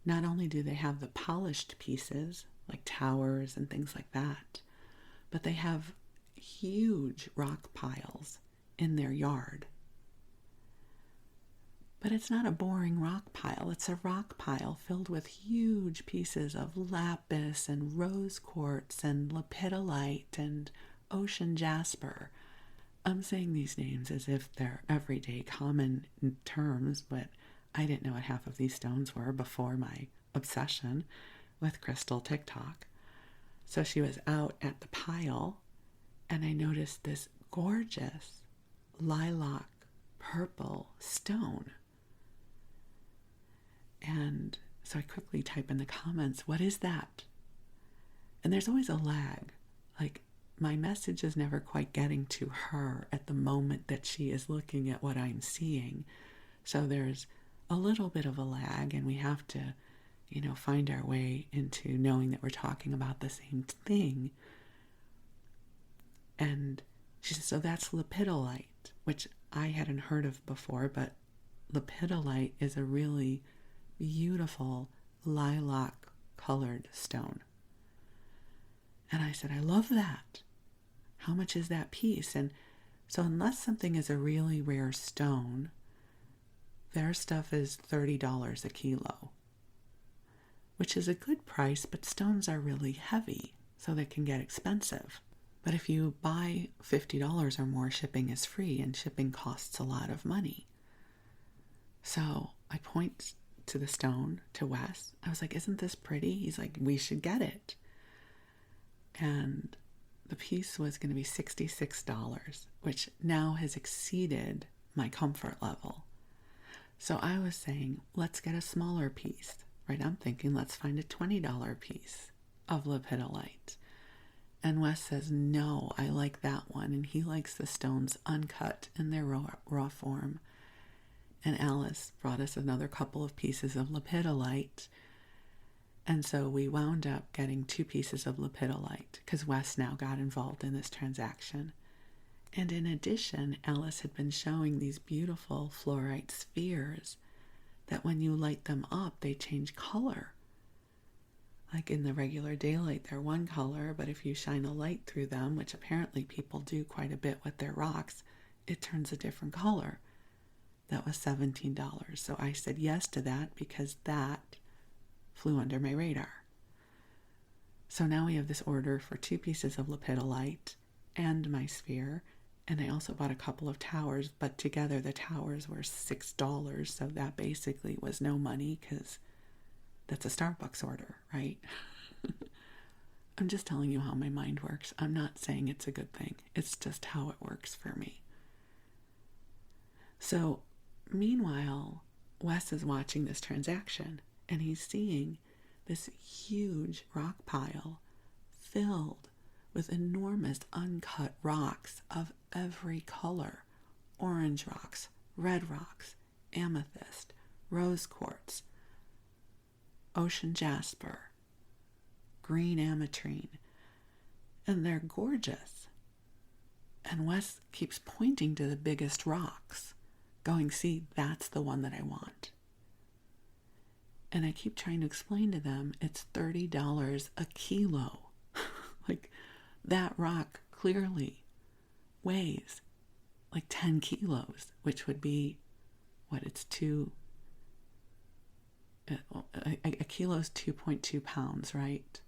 not only do they have the polished pieces, like towers and things like that, but they have huge rock piles in their yard. But it's not a boring rock pile. It's a rock pile filled with huge pieces of lapis and rose quartz and lepidolite and ocean jasper. I'm saying these names as if they're everyday common terms, but I didn't know what half of these stones were before my obsession with crystal TikTok. So she was out at the pile, and I noticed this gorgeous lilac purple stone. And so I quickly type in the comments, what is that? And there's always a lag. Like, my message is never quite getting to her at the moment that she is looking at what I'm seeing. So there's a little bit of a lag, and we have to, find our way into knowing that we're talking about the same thing. And she said, so that's lepidolite, which I hadn't heard of before, but lepidolite is a really beautiful lilac colored stone. And I said, I love that. How much is that piece? And so unless something is a really rare stone, their stuff is $30 a kilo, which is a good price, but stones are really heavy, so they can get expensive. But if you buy $50 or more, shipping is free, and shipping costs a lot of money. So I point to the stone, to Wes. I was like, isn't this pretty? He's like, we should get it. And the piece was going to be $66, which now has exceeded my comfort level. So I was saying, let's get a smaller piece, right? I'm thinking, let's find a $20 piece of lepidolite. And Wes says, no, I like that one. And he likes the stones uncut in their raw form. And Alice brought us another couple of pieces of lepidolite. And so we wound up getting 2 pieces of lepidolite because Wes now got involved in this transaction. And in addition, Alice had been showing these beautiful fluorite spheres that when you light them up, they change color. Like in the regular daylight, they're one color, but if you shine a light through them, which apparently people do quite a bit with their rocks, it turns a different color. That was $17. So I said yes to that because that flew under my radar. So now we have this order for 2 pieces of lepidolite and my sphere, and I also bought a couple of towers, but together the towers were $6, so that basically was no money because that's a Starbucks order, right? I'm just telling you how my mind works. I'm not saying it's a good thing. It's just how it works for me. So, meanwhile, Wes is watching this transaction, and he's seeing this huge rock pile filled with enormous uncut rocks of every color. Orange rocks, red rocks, amethyst, rose quartz, ocean jasper, green ametrine, and they're gorgeous. And Wes keeps pointing to the biggest rocks, going, see, that's the one that I want. And I keep trying to explain to them it's $30 a kilo. Like, that rock clearly weighs like 10 kilos, which would be, it's a kilo is 2.2 pounds, right?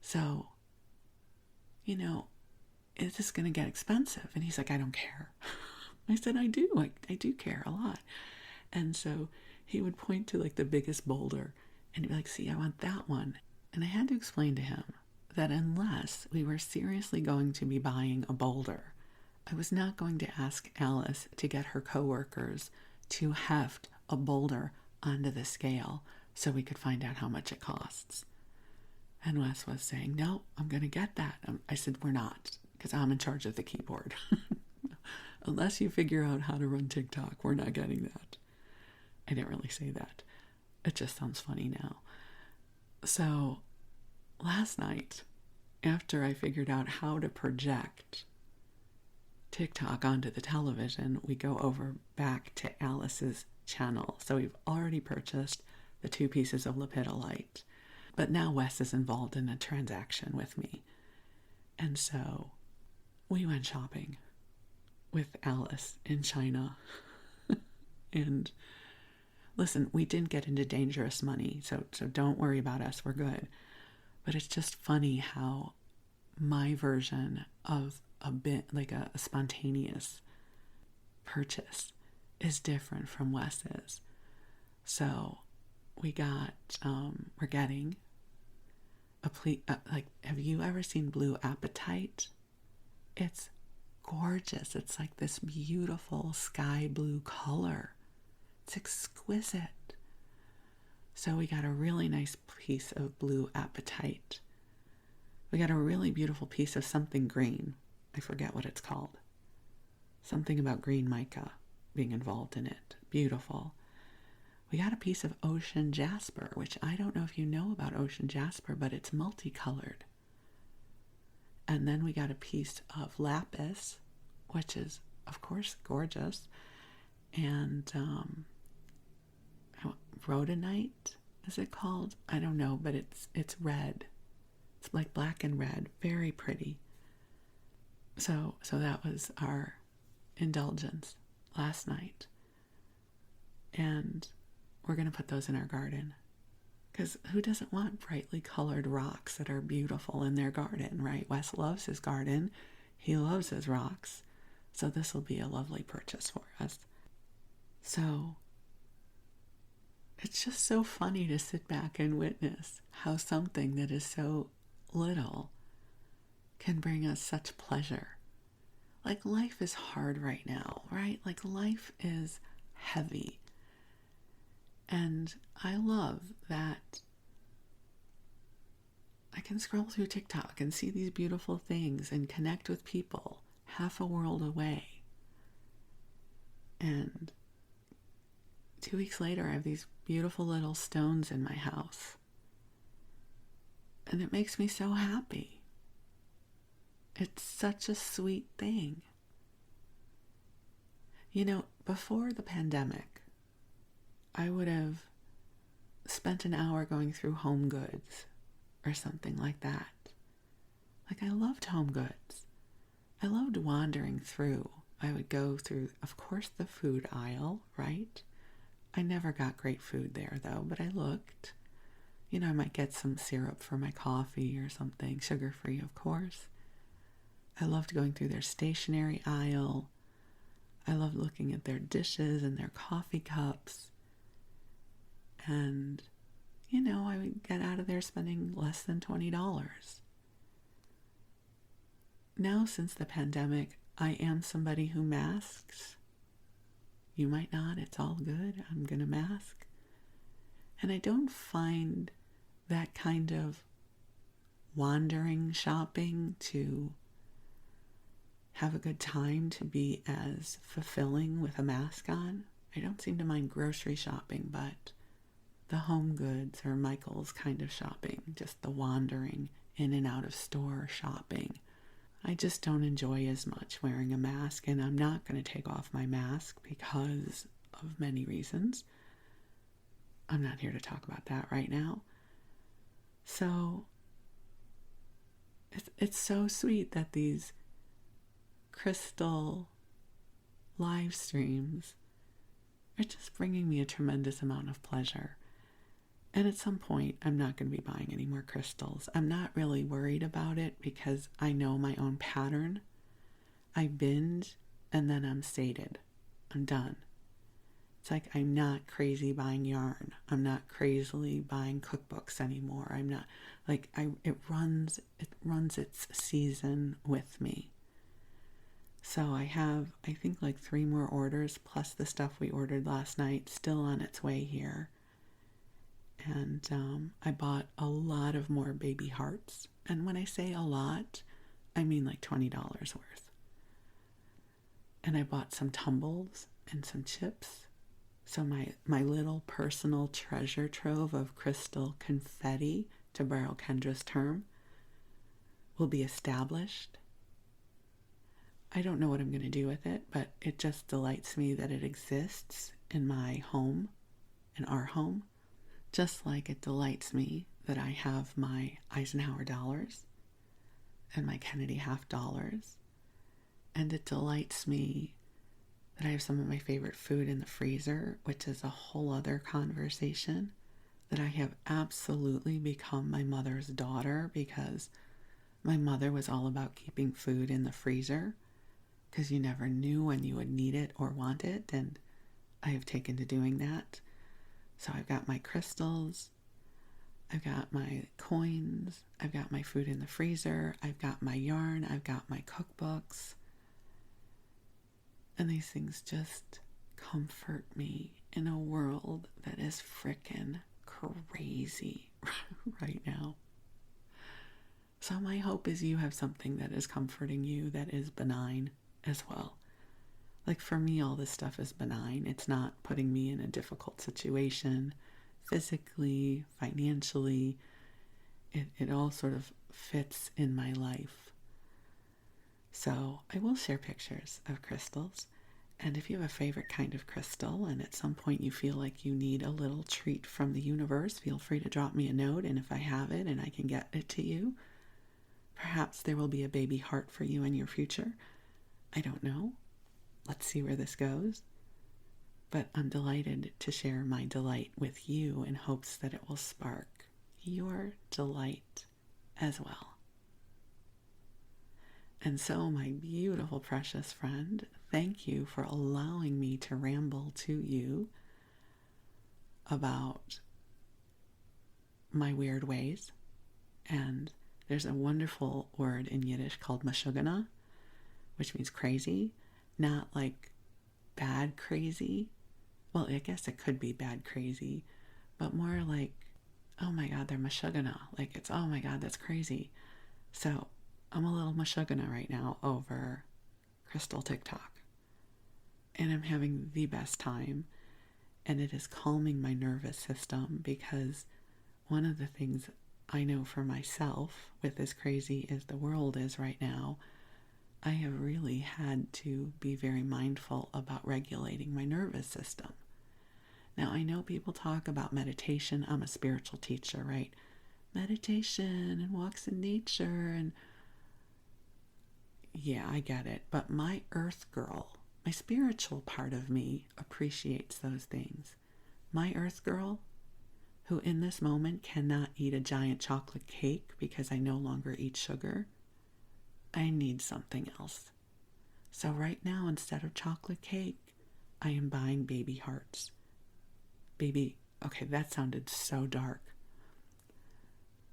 So, is this going to get expensive? And he's like, I don't care. I said, I do. I do care a lot. And so he would point to like the biggest boulder and he'd be like, see, I want that one. And I had to explain to him that unless we were seriously going to be buying a boulder, I was not going to ask Alice to get her coworkers to heft a boulder onto the scale so we could find out how much it costs. And Wes was saying, no, I'm going to get that. I said, we're not, because I'm in charge of the keyboard. Unless you figure out how to run TikTok, we're not getting that. I didn't really say that. It just sounds funny now. So last night, after I figured out how to project TikTok onto the television, we go over back to Alice's channel. So we've already purchased the 2 pieces of lepidolite, but now Wes is involved in a transaction with me. And so we went shopping with Alice in China. And listen, we didn't get into dangerous money, so don't worry about us. We're good. But it's just funny how my version of a bit like a spontaneous purchase is different from Wes's. So we're getting have you ever seen Blue Appetite? It's gorgeous. It's like this beautiful sky blue color. It's exquisite. So we got a really nice piece of Blue Appetite. We got a really beautiful piece of something green. I forget what it's called. Something about green mica being involved in it. Beautiful. We got a piece of ocean jasper, which I don't know if you know about ocean jasper, but it's multicolored. And then we got a piece of lapis, which is, of course, gorgeous. And rhodonite, is it called? I don't know, but it's red. It's like black and red. Very pretty. So that was our indulgence last night. And we're going to put those in our garden. Because who doesn't want brightly colored rocks that are beautiful in their garden, right? Wes loves his garden. He loves his rocks. So this will be a lovely purchase for us. So it's just so funny to sit back and witness how something that is so little can bring us such pleasure. Like, life is hard right now, right? Like, life is heavy. And I love that I can scroll through TikTok and see these beautiful things and connect with people half a world away. And 2 weeks later, I have these beautiful little stones in my house And it makes me so happy. It's such a sweet thing. You know, before the pandemic, I would have spent an hour going through Home Goods or something like that. Like, I loved Home Goods. I loved wandering through. I would go through, of course, the food aisle, right? I never got great food there, though, but I looked. You know, I might get some syrup for my coffee or something, sugar-free, of course. I loved going through their stationery aisle. I loved looking at their dishes and their coffee cups. And, you know, I would get out of there spending less than $20. Now, since the pandemic, I am somebody who masks. You might not, it's all good. I'm going to mask. And I don't find that kind of wandering shopping to have a good time to be as fulfilling with a mask on. I don't seem to mind grocery shopping, but the Home Goods or Michael's kind of shopping, just the wandering in and out of store shopping, I just don't enjoy as much wearing a mask, and I'm not going to take off my mask because of many reasons. I'm not here to talk about that right now. So it's so sweet that these crystal live streams are just bringing me a tremendous amount of pleasure. And at some point, I'm not going to be buying any more crystals. I'm not really worried about it because I know my own pattern. I binge and then I'm sated. I'm done. It's like I'm not crazy buying yarn. I'm not crazily buying cookbooks anymore. I'm not like it runs its season with me. So I have, I think, like 3 more orders plus the stuff we ordered last night still on its way here. And I bought a lot of more baby hearts. And when I say a lot, I mean like $20 worth. And I bought some tumbles and some chips. So my little personal treasure trove of crystal confetti, to borrow Kendra's term, will be established. I don't know what I'm going to do with it, but it just delights me that it exists in my home, in our home. Just like it delights me that I have my Eisenhower dollars and my Kennedy half dollars. And it delights me that I have some of my favorite food in the freezer, which is a whole other conversation, that I have absolutely become my mother's daughter because my mother was all about keeping food in the freezer because you never knew when you would need it or want it. And I have taken to doing that. So I've got my crystals, I've got my coins, I've got my food in the freezer, I've got my yarn, I've got my cookbooks. And these things just comfort me in a world that is frickin' crazy right now. So my hope is you have something that is comforting you that is benign as well. Like for me, all this stuff is benign. It's not putting me in a difficult situation physically, financially. It all sort of fits in my life. So I will share pictures of crystals. And if you have a favorite kind of crystal and at some point you feel like you need a little treat from the universe, feel free to drop me a note. And if I have it and I can get it to you, perhaps there will be a baby heart for you in your future. I don't know. Let's see where this goes. But I'm delighted to share my delight with you in hopes that it will spark your delight as well. And so, my beautiful, precious friend, thank you for allowing me to ramble to you about my weird ways. And there's a wonderful word in Yiddish called mashugana, which means crazy. Not like bad crazy. Well, I guess it could be bad crazy, but more like, oh my God, they're mashugana. Like it's, oh my God, that's crazy. So I'm a little mashugana right now over Crystal TikTok. And I'm having the best time. And it is calming my nervous system because one of the things I know for myself, with as crazy as the world is right now, I have really had to be very mindful about regulating my nervous system. Now, I know people talk about meditation. I'm a spiritual teacher, right? Meditation and walks in nature, and yeah, I get it. But my earth girl, my spiritual part of me appreciates those things. My earth girl, who in this moment cannot eat a giant chocolate cake because I no longer eat sugar, I need something else. So right now, instead of chocolate cake, I am buying baby hearts. Okay, that sounded so dark.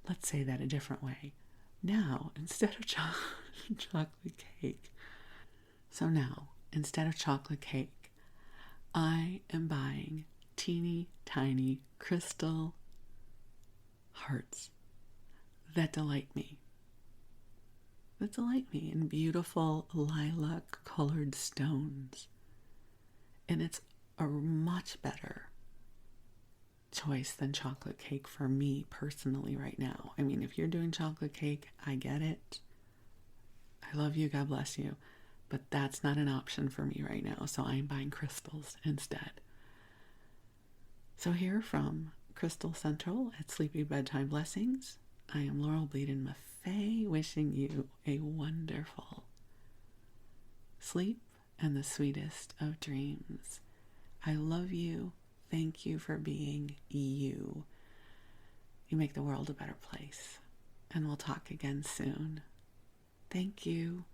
Let's say that a different way. Now, instead of chocolate cake, instead of chocolate cake, I am buying teeny tiny crystal hearts that delight me. In beautiful lilac colored stones. And it's a much better choice than chocolate cake for me personally right now. I mean, if you're doing chocolate cake, I get it. I love you, God bless you. But that's not an option for me right now, so I'm buying crystals instead. So here from Crystal Central at Sleepy Bedtime Blessings, I am Laurel Bleadon-Maffei, wishing you a wonderful sleep and the sweetest of dreams. I love you. Thank you for being you. You make the world a better place. And we'll talk again soon. Thank you.